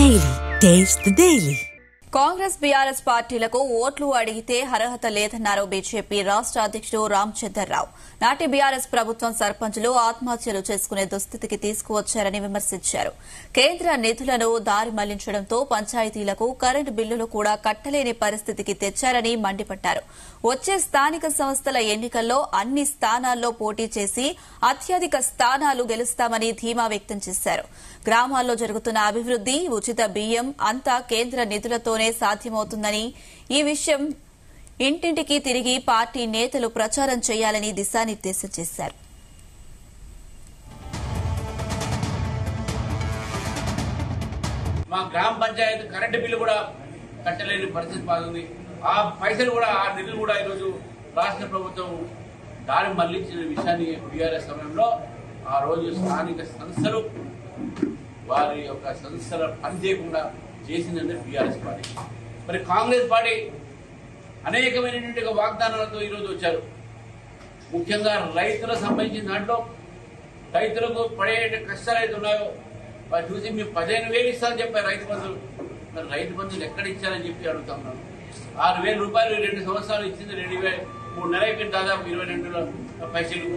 Daily. Taste the Daily. Congress BRS పార్టీలకు ఓట్లు అడిగితే అర్హత లేదన్నారు బీజేపీ రాష్ట్ర అధ్యక్షుడు రామచంద్రరావు. నాటి బీఆర్ఎస్ ప్రభుత్వం సర్పంచులు ఆత్మహత్యలు చేసుకునే దుస్థితికి తీసుకువచ్చారని విమర్శించారు. కేంద్ర నిధులను దారి మళ్లించడంతో పంచాయతీలకు కరెంటు బిల్లులు కూడా కట్టలేని పరిస్థితికి తెచ్చారని మండిపడ్డారు. వచ్చే స్థానిక సంస్థల ఎన్నికల్లో అన్ని స్థానాల్లో పోటీ చేసి అత్యధిక స్థానాలు గెలుస్తామని ధీమా వ్యక్తం చేశారు. గ్రామాల్లో జరుగుతున్న అభివృద్ది, ఉచిత బియ్యం అంతా కేంద్ర నిధులతోనే సాధ్యమవుతుందని, ఈ విషయం ఇంటింటికి తిరిగి పార్టీ నేతలు ప్రచారం చేయాలని దిశానిర్దేశం చేశారు. మా గ్రామ పంచాయతీ కరెంటు బిల్లు కూడా కట్టలేని పరిస్థితి బాగుంది. ఆ పైసలు కూడా, ఆ నిధులు కూడా ఈరోజు రాష్ట్ర ప్రభుత్వం దారి మళ్లించిన విషయాన్ని బీఆర్ఎస్ సమయంలో ఆ రోజు స్థానిక సంస్థలు వారి యొక్క సంస్థల పనిచేయకుండా చేసిందంటే బీఆర్ఎస్ పార్టీ. మరి కాంగ్రెస్ పార్టీ అనేకమైనటువంటి వాగ్దానాలతో ఈరోజు వచ్చారు. ముఖ్యంగా రైతులకు సంబంధించిన దాంట్లో రైతులకు పడే కష్టాలు అయితే ఉన్నాయో వారు చూసి మేము 15,000 ఇస్తామని చెప్పారు రైతు బంధువులు. మరి రైతు బంధువులు ఎక్కడ ఇచ్చారని చెప్పి అడుగుతా ఉన్నాను. 6,000 రూపాయలు 2 సంవత్సరాలు ఇచ్చింది, 3 నెలలు అయిపోయింది, దాదాపు 22 పైసలు.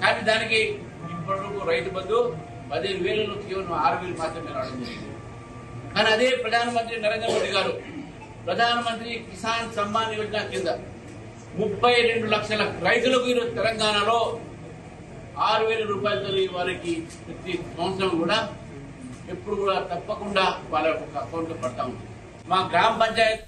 కానీ దానికి ఇప్పటివరకు రైతు బంధువు 15,000లో కేవలం 6,000 మాత్రమే రావడం జరిగింది. కానీ అదే ప్రధానమంత్రి నరేంద్ర మోడీ గారు ప్రధానమంత్రి కిసాన్ సమ్మాన్ యోజన కింద 32 లక్షల రైతులకు ఈరోజు తెలంగాణలో 6,000 రూపాయలతో వారికి ప్రతి సంవత్సరం కూడా ఎప్పుడు కూడా తప్పకుండా వాళ్ళ అకౌంట్లో పడతా ఉంది. మా గ్రామ పంచాయతీ